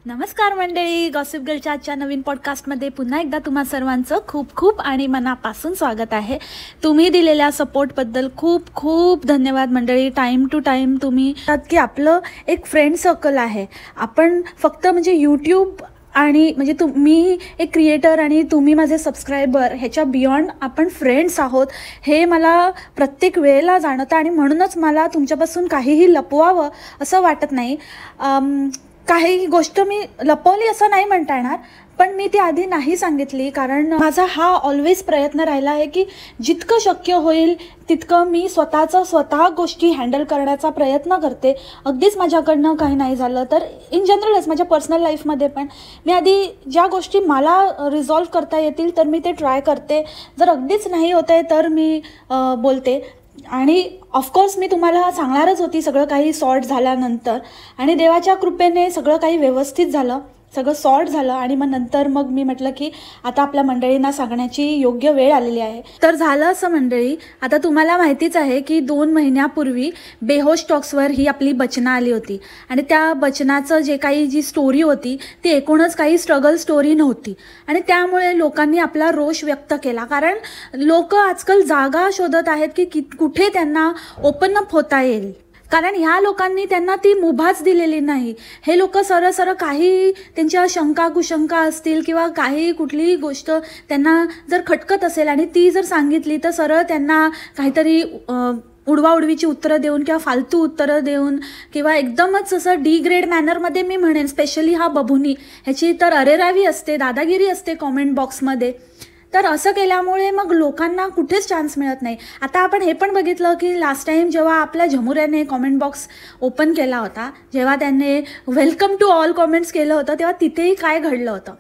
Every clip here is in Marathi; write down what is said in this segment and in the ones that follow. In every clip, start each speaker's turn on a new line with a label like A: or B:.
A: नमस्कार मंडळी, गॉसिप गर्लच्या आजच्या नवीन पॉडकास्टमध्ये पुन्हा एकदा तुम्हा सर्वांचं खूप खूप आणि मनापासून स्वागत आहे. तुम्ही दिलेल्या सपोर्टबद्दल खूप खूप धन्यवाद मंडळी. टाईम टू टाईम तुम्ही की आपलं एक फ्रेंड सर्कल आहे. आपण फक्त म्हणजे यूट्यूब आणि म्हणजे मी एक क्रिएटर आणि तुम्ही माझे सबस्क्रायबर ह्याच्या बियॉन्ड आपण फ्रेंड्स आहोत हे मला प्रत्येक वेळेला जाणवतं आणि म्हणूनच मला तुमच्यापासून काहीही लपवावं असं वाटत नाही. काही गोष्ट मी लपवली असं नाही म्हणता येणार, पण मी ती आधी नाही सांगितली कारण माझा हा ऑलवेज प्रयत्न राहिला आहे की जितकं शक्य होईल तितकं मी स्वतः गोष्टी हँडल करण्याचा प्रयत्न करते. अगदीच माझ्याकडनं काही नाही झालं तर इन जनरलच माझ्या पर्सनल लाईफमध्ये पण मी आधी ज्या गोष्टी मला रिझॉल्व करता येतील तर मी ते ट्राय करते. जर अगदीच नाही होत आहे तर मी बोलते आणि ऑफकोर्स मी तुम्हाला सांगणारच होती सगळं काही सॉर्ट झाल्यानंतर. आणि देवाच्या कृपेने सगळं काही व्यवस्थित झालं, सगळं सॉर्ट झालं आणि नंतर मी म्हटलं की आता आपल्या मंडळींना सांगण्याची योग्य वेळ आलेली आहे. तर झालं असं मंडळी, आता तुम्हाला माहितीच आहे की 2 महिन्यापूर्वी बेहोश टॉक्सवर ही आपली बचना आली होती आणि त्या बचनाचं जी स्टोरी होती ती एकूणच काही स्ट्रगल स्टोरी नव्हती आणि त्यामुळे लोकांनी आपला रोष व्यक्त केला. कारण लोक आजकाल जागा शोधत आहेत की कुठे त्यांना ओपन अप होता येईल, कारण ह्या लोकांनी त्यांना ती मुभाच दिलेली नाही. हे लोक सरळ काही त्यांच्या शंका कुशंका असतील किंवा काही कुठलीही गोष्ट त्यांना जर खटकत असेल आणि ती जर सांगितली तर सरळ त्यांना काहीतरी उडवाउडवीची उत्तरं देऊन किंवा फालतू उत्तरं देऊन किंवा एकदमच असं डिग्रेड मॅनरमध्ये मी म्हणेन स्पेशली हा बबुनी ह्याची तर अरेरावी असते, दादागिरी असते कॉमेंट बॉक्समध्ये. तर असं केल्यामुळे लोकांना कुठेच चान्स मिळत नाही. आता आपण हे पण बघितलं की लास्ट टाईम जेव्हा आपल्या झमुऱ्याने कॉमेंट बॉक्स ओपन केला होता, जेव्हा त्यांनी वेलकम टू ऑल कॉमेंट्स केलं होतं तेव्हा तिथेही काय घडलं होतं.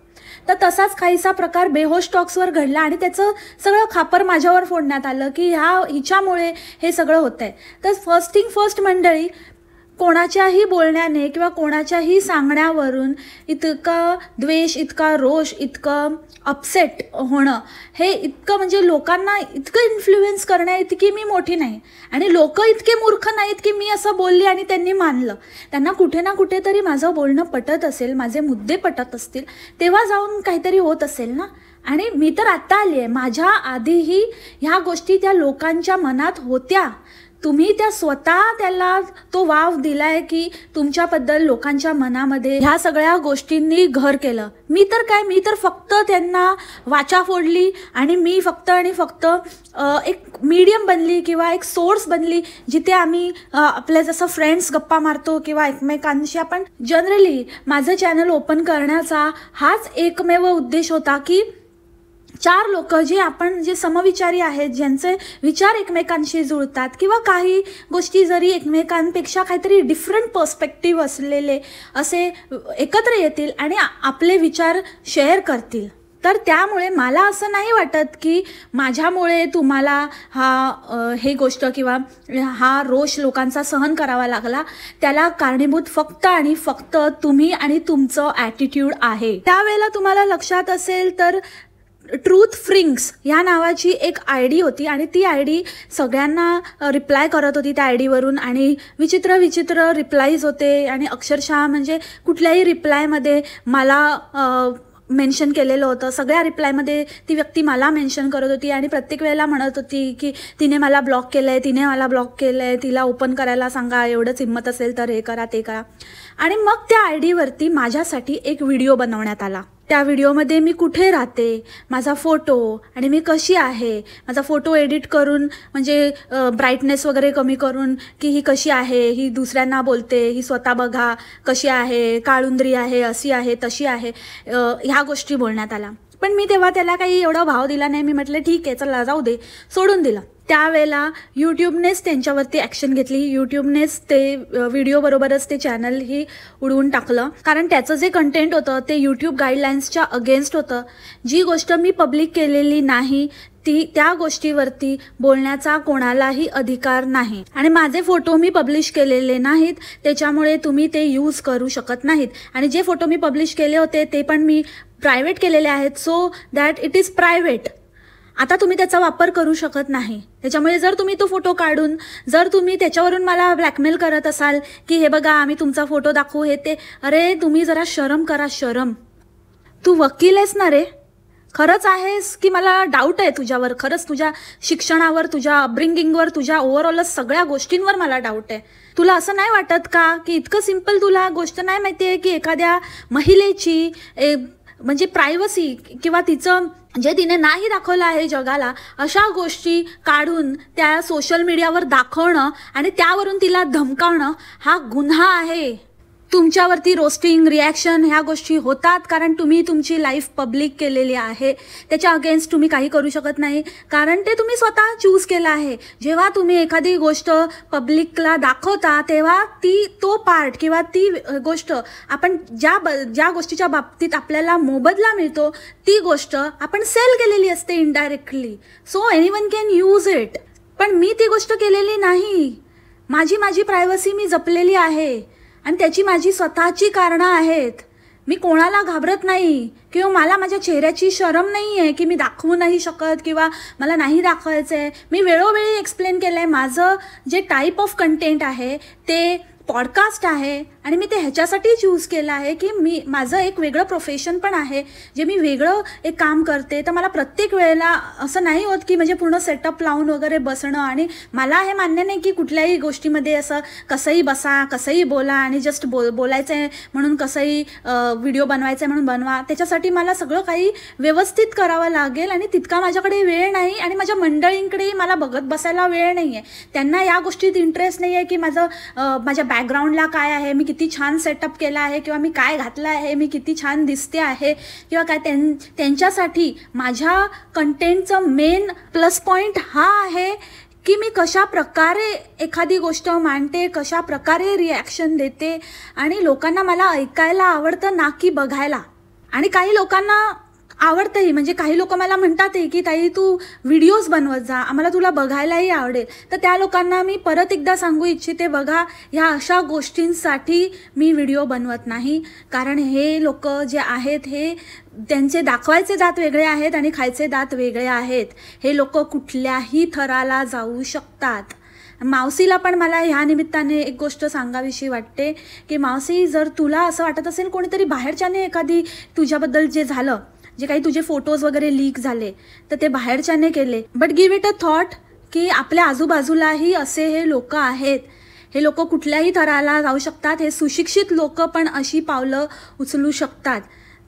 A: तर तसाच काहीसा प्रकार बेहोश टॉक्सवर घडला आणि त्याचं सगळं खापर माझ्यावर फोडण्यात आलं की हिच्यामुळे हे सगळं होतं आहे. तर फर्स्ट मंडळी, कोणाच्याही बोलण्याने किंवा कोणाच्याही सांगण्यावरून इतका द्वेष, इतका रोष, इतकं अपसेट होणं हे इतकं म्हणजे लोकांना इतकं इन्फ्लुएन्स करण्या इतकी मी मोठी नाही आणि लोक इतके मूर्ख नाहीत की मी असं बोलली आणि त्यांनी मानलं. त्यांना कुठे ना कुठेतरी माझं बोलणं पटत असेल, माझे मुद्दे पटत असतील, तेव्हा जाऊन काहीतरी होत असेल ना. आणि मी तर आत्ता आली आहे, माझ्या आधीही ह्या गोष्टी त्या लोकांच्या मनात होत्या. तुम्ही त्याला तो वाव दिलाय की तुमच्याबद्दल लोकांच्या मनामध्ये ह्या सगळ्या गोष्टींनी घर केलं. मी तर फक्त त्यांना वाचा फोडली आणि मी फक्त एक मीडियम बनली किंवा एक सोर्स बनली जिथे आम्ही आपल्या जसं फ्रेंड्स गप्पा मारतो किंवा एकमेकांशी आपण जनरली माझं चॅनल ओपन करण्याचा हाच एकमेव उद्देश होता की 4 लोक जे समविचारी आहेत, ज्यांचे विचार एकमेकांशी जुळतात किंवा काही गोष्टी जरी एकमेकांपेक्षा काहीतरी डिफरंट पर्स्पेक्टिव्ह असलेले असे एकत्र येतील आणि आपले विचार शेअर करतील. तर त्यामुळे मला असं नाही वाटत की माझ्यामुळे तुम्हाला हे गोष्ट किंवा हा रोष लोकांचा सहन करावा लागला. त्याला कारणीभूत फक्त आणि फक्त तुम्ही आणि तुमचं ॲटिट्यूड आहे. त्यावेळेला तुम्हाला लक्षात असेल तर ट्रूथ फ्रिंक्स ह्या नावाची एक ID होती आणि ती ID सगळ्यांना रिप्लाय करत होती त्या IDवरून आणि विचित्र रिप्लाईज होते आणि अक्षरशः म्हणजे कुठल्याही रिप्लायमध्ये मला मेन्शन केलेलं होतं. सगळ्या रिप्लायमध्ये ती व्यक्ती मला मेन्शन करत होती आणि प्रत्येक वेळेला म्हणत होती की तिने मला ब्लॉक केलं आहे, तिला ओपन करायला सांगा, एवढंच हिंमत असेल तर हे करा ते करा. आणि मग त्या IDवरती माझ्यासाठी एक व्हिडिओ बनवण्यात आला. त्या व्हिडिओमध्ये मी कुठे राहते, माझा फोटो आणि मी कशी आहे, माझा फोटो एडिट करून म्हणजे ब्राईटनेस वगैरे कमी करून की ही कशी आहे, ही दुसऱ्यांना बोलते, ही स्वतः बघा कशी आहे, काळुंदरी आहे, अशी आहे, तशी आहे, ह्या गोष्टी बोलण्यात आल्या. पण मी तेव्हा त्याला काही एवढा भाव दिला नाही. मी म्हटलं ठीक आहे, चला जाऊ दे, सोडून दिलं. त्यावेळेला यूट्यूबनेच त्यांच्यावरती ॲक्शन घेतली. यूट्यूबनेच ते व्हिडिओबरोबरच ते चॅनलही उडवून टाकलं, कारण त्याचं जे कंटेंट होतं ते यूट्यूब गाईडलाईन्सच्या अगेन्स्ट होतं. जी गोष्ट मी पब्लिक केलेली नाही त्या गोष्टीवरती बोलण्याचा कोणालाही अधिकार नाही आणि माझे फोटो मी पब्लिश केलेले नाहीत, त्याच्यामुळे तुम्ही ते यूज करू शकत नाहीत. आणि जे फोटो मी पब्लिश केले होते ते पण मी प्रायव्हेट केलेले आहेत, so that it is private. आता तुम्ही त्याचा वापर करू शकत नाही. त्याच्यामुळे जर तुम्ही तो फोटो काढून जर तुम्ही त्याच्यावरून मला ब्लॅकमेल करत असाल की हे बघा आम्ही तुमचा फोटो दाखवू हे ते, अरे तुम्ही जरा शरम करा, शरम. तू वकील आहेस ना रे? खरंच आहेस की मला डाऊट आहे तुझ्यावर, खरंच तुझ्या शिक्षणावर, तुझ्या अपब्रिंगिंगवर, तुझ्या ओव्हरऑल सगळ्या गोष्टींवर मला डाऊट आहे. तुला असं नाही वाटत का की इतकं सिम्पल तुला गोष्ट नाही माहिती आहे की एखाद्या महिलेची म्हणजे प्रायव्हसी किंवा तिचं जे तिने नाही दाखवलं आहे जगाला अशा गोष्टी काढून त्या सोशल मीडियावर दाखवणं आणि त्यावरून तिला धमकावणं हा गुन्हा आहे. तुमच्यावरती रोस्टिंग रिॲक्शन ह्या गोष्टी होतात कारण तुम्ही तुमची लाईफ पब्लिक केलेली आहे. त्याच्या अगेन्स्ट तुम्ही काही करू शकत नाही कारण ते तुम्ही स्वतः चूज केलं आहे. जेव्हा तुम्ही एखादी गोष्ट पब्लिकला दाखवता तेव्हा तो पार्ट किंवा ती गोष्ट आपण ज्या गोष्टीच्या बाबतीत आपल्याला मोबदला मिळतो ती गोष्ट आपण सेल केलेली असते indirectly. So anyone can use it. पण मी ती गोष्ट केलेली नाही. माझी प्रायव्हसी मी जपलेली आहे आणि त्याची माझी स्वतःची कारणं आहेत. मी कोणाला घाबरत नाही किंवा मला माझ्या चेहऱ्याची शरम नाही आहे की मी दाखवू नाही शकत किंवा मला नाही दाखवायचं आहे. मी वेळोवेळी एक्सप्लेन केलं आहे माझं जे टाईप ऑफ कंटेंट आहे ते पॉडकास्ट आहे आणि मी ते ह्याच्यासाठी चूज केलं आहे की माझं एक वेगळं प्रोफेशन पण आहे जे मी वेगळं एक काम करते. तर मला प्रत्येक वेळेला असं नाही होत की म्हणजे पूर्ण सेटअप लावून वगैरे बसणं. आणि मला हे मान्य नाही की कुठल्याही गोष्टीमध्ये असं कसंही बसा, कसंही बोला आणि जस्ट बोलायचं आहे म्हणून कसंही व्हिडिओ बनवायचा आहे म्हणून बनवा. त्याच्यासाठी मला सगळं काही व्यवस्थित करावं लागेल आणि तितका माझ्याकडे वेळ नाही आणि माझ्या मंडळींकडेही मला बघत बसायला वेळ नाही आहे. त्यांना या गोष्टीत इंटरेस्ट नाही आहे की माझ्या बॅकग्राऊंडला काय आहे, मी किती छान सेटअप केला आहे किंवा मी काय घातलं आहे, मी किती छान दिसते आहे किंवा काय. त्यांच्यासाठी माझ्या कंटेंटचं मेन प्लस पॉईंट हा आहे की मी कशा प्रकारे एखादी गोष्ट मांडते, कशा प्रकारे रिॲक्शन देते आणि लोकांना मला ऐकायला आवडतं ना की बघायला. आणि काही लोकांना आवडतंही, म्हणजे काही लोक मला म्हणतातही की ताई तू व्हिडिओज बनवत जा, आम्हाला तुला बघायलाही आवडेल. तर त्या लोकांना मी परत एकदा सांगू इच्छिते, बघा ह्या अशा गोष्टींसाठी मी व्हिडिओ बनवत नाही. कारण हे लोक जे आहेत हे त्यांचे दाखवायचे दात वेगळे आहेत आणि खायचे दात वेगळे आहेत. हे लोक कुठल्याही थराला जाऊ शकतात. मावशीला पण मला ह्या निमित्ताने एक गोष्ट सांगावीशी वाटते की मावशी, जर तुला असं वाटत असेल कोणीतरी बाहेरच्याने एखादी तुझ्याबद्दल जे झालं, जे काही तुझे फोटोज वगैरे लीक झाले तर ते बाहेरच्याने केले, but give it a thought की आपल्या आजूबाजूलाही असे हे लोक आहेत. हे लोक कुठल्याही थराला जाऊ शकतात. हे सुशिक्षित लोक पण अशी पावलं उचलू शकतात.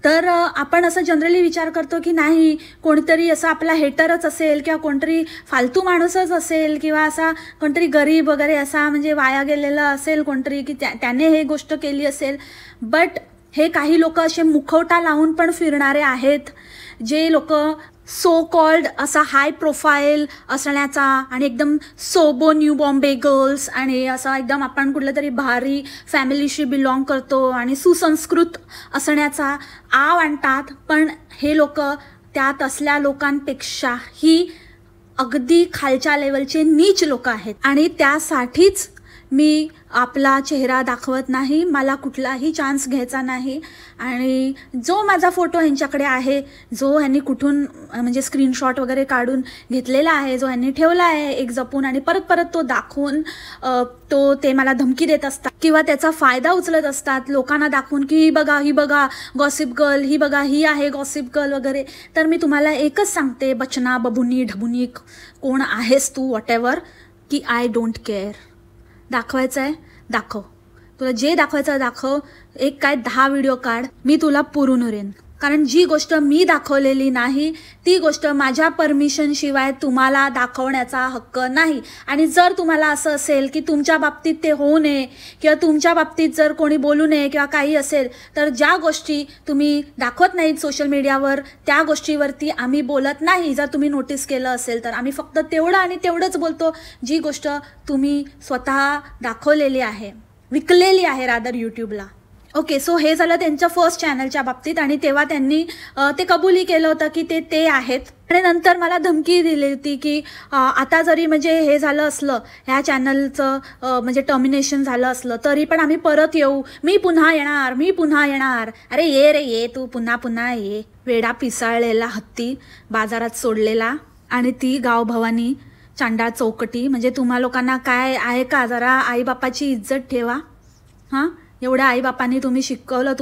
A: तर आपण असं जनरली विचार करतो की नाही कोणतरी असं आपला हेटरच असेल किंवा कोणतरी फालतू माणूसच असेल किंवा असा कोणतरी गरीब वगैरे असा म्हणजे वाया गेलेला असेल कोणतरी की त्याने हे गोष्ट केली असेल. बट हे काही लोक असे मुखवटा लावून पण फिरणारे आहेत, जे लोक सो कॉल्ड असा हाय प्रोफाईल असण्याचा आणि एकदम सोबो न्यू बॉम्बे गर्ल्स आणि असा एकदम आपण कुठल्या तरी भारी फॅमिलीशी बिलॉंग करतो आणि सुसंस्कृत असण्याचा आव आणतात. पण हे लोक त्यात असल्या लोकांपेक्षाही अगदी खालच्या लेवलचे नीच लोक आहेत. आणि त्यासाठीच मी आपला चेहरा दाखवत नाही, मला कुठलाही चान्स घ्यायचा नाही. आणि जो माझा फोटो ह्यांच्याकडे आहे, जो ह्यांनी कुठून म्हणजे स्क्रीनशॉट वगैरे काढून घेतलेला आहे, जो ह्यांनी ठेवला आहे एक जपून आणि परत परत तो दाखवून ते मला धमकी देत असतात किंवा त्याचा फायदा उचलत असतात लोकांना दाखवून की ही बघा गॉसिप गर्ल, ही बघा ही आहे गॉसिप गर्ल वगैरे. तर मी तुम्हाला एकच सांगते, बचना बबुनी ढबुनी कोण आहेस तू, वॉटेवर, की आय डोंट केअर. दाखवायचं आहे दाखव, तुला जे दाखवायचं दाखव. एक काय 10 व्हिडिओ काढ, मी तुला पुरून उरेन. कारण जी गोष्ट मी दाखवलेली नाही ती गोष्ट माझ्या परमिशन शिवाय तुम्हाला दाखवण्याचा हक्क नाही. आणि जर तुम्हाला असं असेल की तुमच्या बाबतीत ते होऊ नये किंवा तुमच्या बाबतीत जर कोणी बोलू नये किंवा काही असेल, तर ज्या गोष्टी तुम्ही दाखवत नाहीत सोशल मीडियावर त्या गोष्टीवरती आम्ही बोलत नाही. जर तुम्ही नोटीस केलं असेल तर आम्ही फक्त तेवढं आणि तेवढंच बोलतो जी गोष्ट तुम्ही स्वतः दाखवलेली आहे, विकलेली आहे रादर यूट्यूबला. ओके, सो हे झालं त्यांच्या फर्स्ट चॅनलच्या बाबतीत. आणि तेव्हा त्यांनी ते कबूलही केलं होतं की ते आहेत. आणि नंतर मला धमकी दिली होती की आता जरी म्हणजे हे झालं असलं, ह्या चॅनलचं म्हणजे टर्मिनेशन झालं असलं तरी पण आम्ही परत येऊ, मी पुन्हा येणार. अरे ये रे ये, तू पुन्हा ये. वेडा पिसाळलेला हत्ती बाजारात सोडलेला. आणि ती गावभवानी चांडाळ चौकटी. म्हणजे तुम्हा लोकांना काय आहे का, जरा आईबापाची इज्जत ठेवा. हां, एवढ्या आईबापांनी तुम्ही शिकवलं,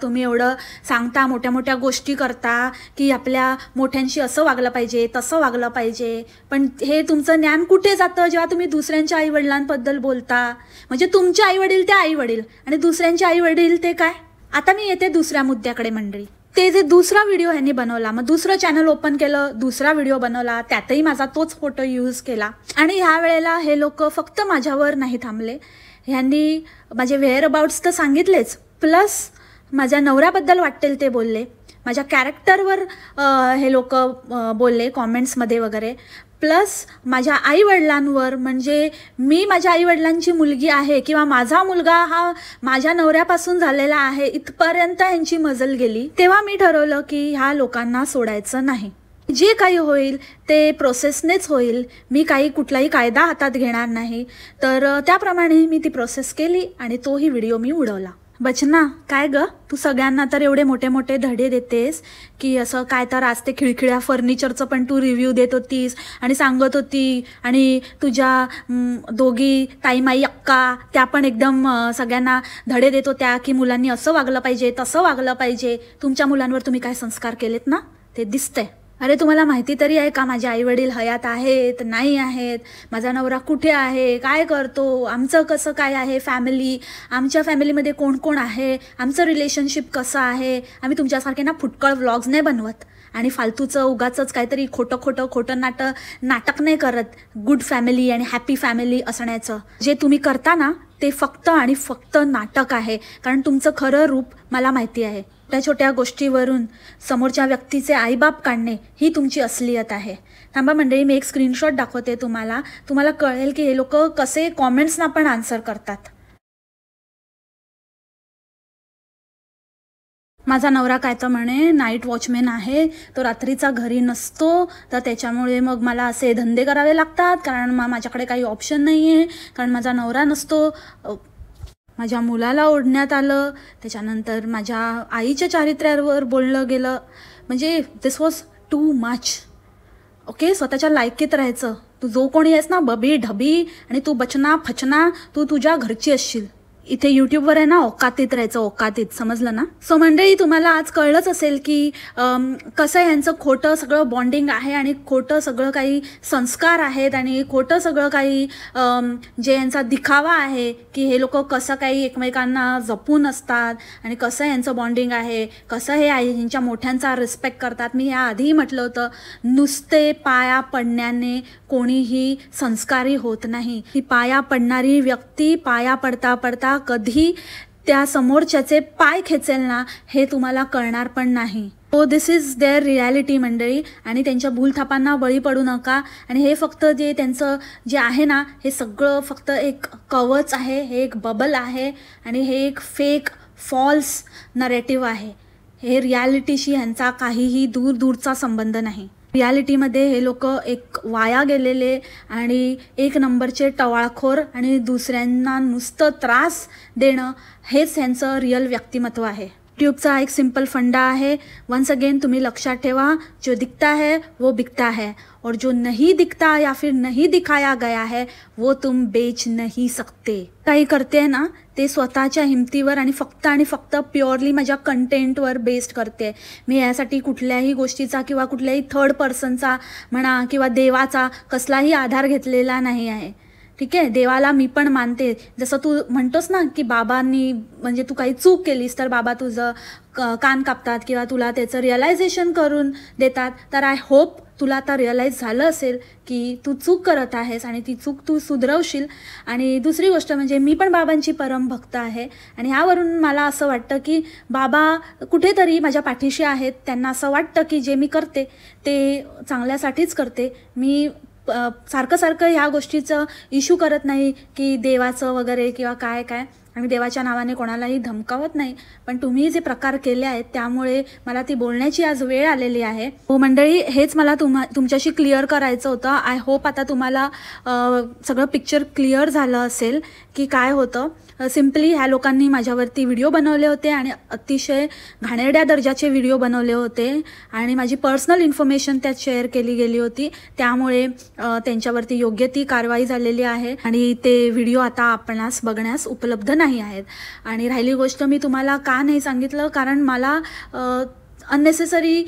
A: तुम्ही एवढं सांगता, मोठ्या मोठ्या गोष्टी करता की आपल्या मोठ्यांशी असं वागलं पाहिजे, तसं वागलं पाहिजे. पण हे तुमचं ज्ञान कुठे जातं जेव्हा तुम्ही दुसऱ्यांच्या आईवडिलांबद्दल बोलता. म्हणजे तुमचे आईवडील ते आईवडील आणि दुसऱ्यांचे आईवडील ते काय. आता मी येते दुसऱ्या मुद्द्याकडे मंडळी. ते जे दुसरा व्हिडिओ ह्यांनी बनवला, मग दुसरं चॅनल ओपन केलं, दुसरा व्हिडिओ बनवला, त्यातही माझा तोच फोटो यूज केला. आणि ह्या वेळेला हे लोक फक्त माझ्यावर नाही थांबले, ह्यांनी माझे व्हेअर अबाउट्स तर सांगितलेच, प्लस माझ्या नवऱ्याबद्दल वाटेल ते बोलले, माझ्या कॅरेक्टरवर हे लोक बोलले कॉमेंट्समध्ये वगैरे, प्लस माझ्या आईवडिलांवर. म्हणजे मी माझ्या आईवडिलांची मुलगी आहे किंवा माझा मुलगा हा माझ्या नवऱ्यापासून झालेला आहे, इथपर्यंत यांची मजल गेली. तेव्हा मी ठरवलं की ह्या लोकांना सोडायचं नाही. जे काही होईल ते प्रोसेसनेच होईल. मी कुठलाही कायदा हातात घेणार नाही. तर त्याप्रमाणे मी ती प्रोसेस केली आणि तोही व्हिडिओ मी उडवला. बचना, काय ग, तू सगळ्यांना तर एवढे मोठे मोठे धडे देतेस की असं काय, तर आज ते खिळखिळ्या फर्निचरचं पण तू रिव्ह्यू देत होतीस आणि सांगत होती, आणि तुझ्या दोघी ताईमाई अक्का त्या पण एकदम सगळ्यांना धडे देत होत्या की मुलांनी असं वागलं पाहिजे, तसं वागलं पाहिजे. तुमच्या मुलांवर तुम्ही काय संस्कार केलेत ना, ते दिसतंय. अरे तुम्हाला माहिती तरी आहे का माझे आईवडील हयात आहेत नाही आहेत, माझा नवरा कुठे आहे, काय करतो, आमचं कसं काय आहे फॅमिली, आमच्या फॅमिलीमध्ये कोण कोण आहे, आमचं रिलेशनशिप कसं आहे. आम्ही तुमच्यासारखे ना फुटकळ व्लॉग्स नाही बनवत आणि फालतूचं उगाचंच काहीतरी खोटं नाटक नाही करत. गुड फॅमिली आणि हॅपी फॅमिली असण्याचं जे तुम्ही करता ना, ते फक्त आणि फक्त नाटक आहे. कारण तुमचं खरं रूप मला माहिती आहे. छोट्या छोट्या गोष्टीवरून समोरच्या व्यक्तीचे आईबाप काढणे ही तुमची असलियत आहे. थांबा मंडळी, मी एक स्क्रीनशॉट दाखवते तुम्हाला कळेल की हे लोक कसे कॉमेंट्सना पण आन्सर करतात. माझा नवरा काय तर म्हणे नाईट वॉचमॅन आहे, तो रात्रीचा घरी नसतो, तर त्याच्यामुळे मग मला असे धंदे करावे लागतात, कारण माझ्याकडे काही ऑप्शन नाही आहे, कारण माझा नवरा नसतो. माझ्या मुलाला ओढण्यात आलं, त्याच्यानंतर माझ्या आईच्या चारित्र्यावर बोललं गेलं. म्हणजे दिस वॉज टू मच. ओके, स्वतःच्या लायकीत राहायचं. तू जो कोणी आहेस ना, बबी ढबी, आणि तू बचना फचना, तू तुझ्या घरची असशील. इथे यूट्यूबवर आहे ना, औकातीत राहायचं, औकातीत, समजलं ना. सो मंडळी, तुम्हाला आज कळलंच असेल की कसं यांचं खोटं सगळं बॉन्डिंग आहे आणि खोटं सगळं काही संस्कार आहेत आणि खोटं सगळं काही जे यांचा दिखावा आहे की हे लोक कसं काही एकमेकांना जपून असतात आणि कसं यांचं बॉन्डिंग आहे, कसं हे यांच्या मोठ्यांचा रिस्पेक्ट करतात. मी याआधीही म्हटलं होतं, नुसते पाया पडण्याने कोणीही संस्कारी होत नाही. ही पाया पडणारी व्यक्ती पाया पडता पडता कधी त्या समोरच्याचे पाय खेचेल ना, हे तुम्हाला कळणार पण नाही. So this is there reality मंडळी. आणि त्यांच्या भूलथापांना बळी पडू नका. आणि हे फक्त जे त्यांचं जे आहे ना, हे सगळं फक्त एक कवच आहे, हे एक बबल आहे आणि हे एक फेक फॉल्स नरेटिव्ह आहे. हे रियालिटीशी ह्यांचा काहीही दूरचा संबंध नाही. रियालिटीमध्ये हे लोक एक वाया गेलेले आणि एक नंबरचे टवाळखोर आणि दुसऱ्यांना नुसतं त्रास देणं, हेच ह्यांचं रियल व्यक्तिमत्व आहे. यूट्यूबचा एक सिंपल फंडा आहे. वंस अगेन तुम्ही लक्षात ठेवा, जो दिखता है वो बिकता है और जो नहीं दिखता या फिर नहीं दिखाया गया है वो तुम बेच नहीं सकते. काही करते ना ते स्वतःच्या हिमतीवर आणि फक्त प्युअरली माझ्या कंटेंटवर बेस्ड करते. मी यासाठी कुठल्याही गोष्टीचा किंवा कुठल्याही थर्ड पर्सनचा म्हणा किंवा देवाचा कसलाही आधार घेतलेला नाही आहे. ठीक आहे, देवाला मी पण मानते. जसं तू म्हणतोस ना की बाबांनी म्हणजे तू काही चूक केलीस तर बाबा तुझं कान कापतात किंवा तुला त्याचं रिअलायझेशन करून देतात. तर आय होप तुला आता रिअलाईज झालं असेल की तू चूक करत आहेस आणि ती चूक तू सुधरवशील. आणि दुसरी गोष्ट म्हणजे मी पण बाबांची परम भक्त आहे आणि ह्यावरून मला असं वाटतं की बाबा कुठेतरी माझ्या पाठीशी आहेत. त्यांना असं वाटतं की जे मी करते ते चांगल्यासाठीच करते. मी सारखं ह्या गोष्टीचं इश्यू करत नाही की देवाचं वगैरे किंवा काय. आणि देवाच्या नावाने कोणालाही धमकावत नाही, पण तुम्ही जे प्रकार केले आहेत त्यामुळे मला ती बोलण्याची आज वेळ आलेली आहे. हो मंडळी, हेच मला तुमच्याशी क्लिअर करायचं होतं. आय होप आता तुम्हाला सगळं पिक्चर क्लिअर झालं असेल की काय होतं. सिम्पली ह्या लोकांनी माझ्यावरती व्हिडिओ बनवले होते आणि अतिशय घाणेरड्या दर्जाचे व्हिडिओ बनवले होते आणि माझी पर्सनल इन्फॉर्मेशन त्यात शेअर केली गेली होती. त्यामुळे त्यांच्यावरती योग्य ती कारवाई झालेली आहे आणि ते व्हिडिओ आता आपणास बघण्यास उपलब्ध नाही आहेत. आणि राहिली गोष्ट, मी तुम्हाला का नाही सांगितलं, कारण मला अननेसेसरी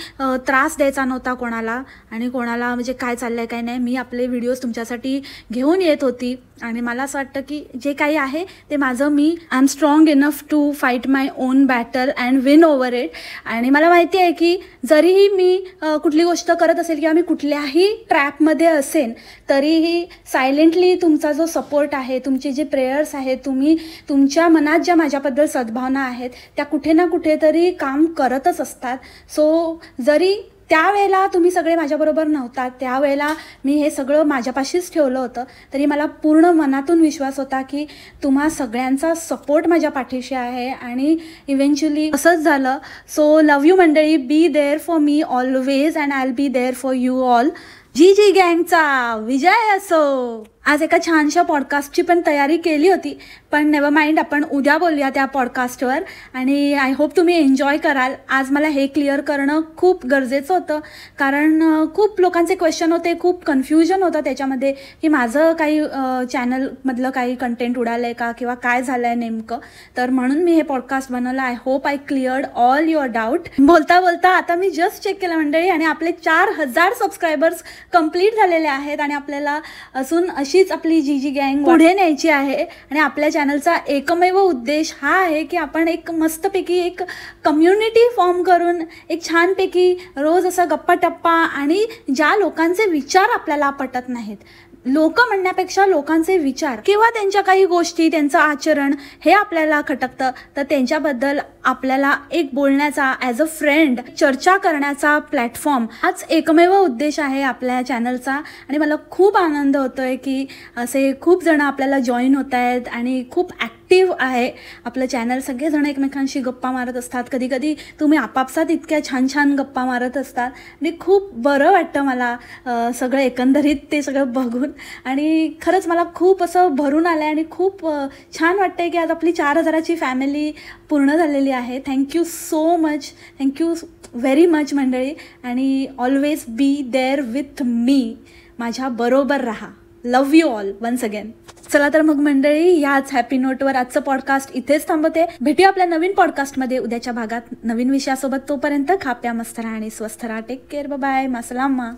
A: त्रास द्यायचा नव्हता कोणाला, आणि कोणाला म्हणजे काय चाललं आहे काय नाही. मी आपले व्हिडिओज तुमच्यासाठी घेऊन येत होती आणि मला असं वाटतं की जे काही आहे ते माझं, मी I am strong enough to fight my own battle and win over it. आणि मला माहिती आहे की जरीही मी कुठली गोष्ट करत असेल किंवा मी कुठल्याही ट्रॅपमध्ये असेन, तरीही सायलेंटली तुमचा जो सपोर्ट आहे, तुमचे जे प्रेयर्स आहेत, तुम्ही तुमच्या मनात ज्या माझ्याबद्दल सद्भावना आहेत त्या कुठे ना कुठेतरी काम करतच असतात. सो जरी त्यावेळेला तुम्ही सगळे माझ्याबरोबर नव्हतात, त्यावेळेला मी हे सगळं माझ्यापाशीच ठेवलं होतं, तरी मला पूर्ण मनातून विश्वास होता की तुम्हा सगळ्यांचा सपोर्ट माझ्या पाठीशी आहे आणि इव्हेंच्युअली असंच झालं. सो लव्ह यू मंडळी. Be there for me always and I will be there for you all. G G गँगचा विजय असो. आज एका छानशा पॉडकास्टची पण तयारी केली होती, पण नेव्हर माइंड, आपण उद्या बोलूया त्या पॉडकास्टवर. आणि आय होप तुम्ही एन्जॉय कराल. आज मला हे क्लिअर करणं खूप गरजेचं होतं, कारण खूप लोकांचे क्वेश्चन होते, खूप कन्फ्युजन होतं त्याच्यामध्ये की माझं काही चॅनलमधलं काही कंटेंट उडालं आहे का किंवा काय झालं आहे नेमकं. तर म्हणून मी हे पॉडकास्ट बनवलं. I hope I cleared all your doubt. बोलता बोलता आता मी जस्ट चेक केलं मंडळी आणि आपले 4000 सबस्क्रायबर्स कंप्लीट झालेले आहेत आणि आपल्याला अजून अशीच आपली जी जी गँग पुढे न्यायची आहे. आणि आपल्या चॅनलचा एकमेव उद्देश हा आहे की आपण एक मस्तपैकी एक कम्युनिटी फॉर्म करून एक छानपैकी रोज असा गप्पा टप्पा, आणि ज्या लोकांचे विचार आपल्याला पटत नाहीत, लोक म्हणण्यापेक्षा लोकांचे विचार किंवा त्यांच्या काही गोष्टी, त्यांचं आचरण हे आपल्याला खटकतं, तर त्यांच्याबद्दल आपल्याला एक बोलण्याचा, ॲज अ फ्रेंड चर्चा करण्याचा प्लॅटफॉर्म, हाच एकमेव उद्देश आहे आपल्या चॅनलचा. आणि मला खूप आनंद होतोय की असे खूप जण आपल्याला जॉईन होत आहेत आणि खूप ॲक्टिव्ह आहे आपलं चॅनल. सगळेजण एकमेकांशी गप्पा मारत असतात. कधी कधी तुम्ही आपापसात इतक्या छान छान गप्पा मारत असतात आणि खूप बरं वाटतं मला सगळं एकंदरीत ते सगळं बघून. आणि खरंच मला खूप असं भरून आलं आहे आणि खूप छान वाटतं आहे की आज आपली 4000ची फॅमिली पूर्ण झालेली आहे. Thank you so much, thank you very much मंडळी. आणि always be there with me. माझ्या बरोबर राहा. Love you all once again. चला तर मग मंडळी, याच हॅपी नोटवर आजचं पॉडकास्ट इथेच थांबवते. भेटूया आपल्या नवीन पॉडकास्टमध्ये उद्याच्या भागात नवीन विषयासोबत. तोपर्यंत खाप्या मस्त राहा आणि स्वस्थ राहा. Take care. बाय. मासलामा.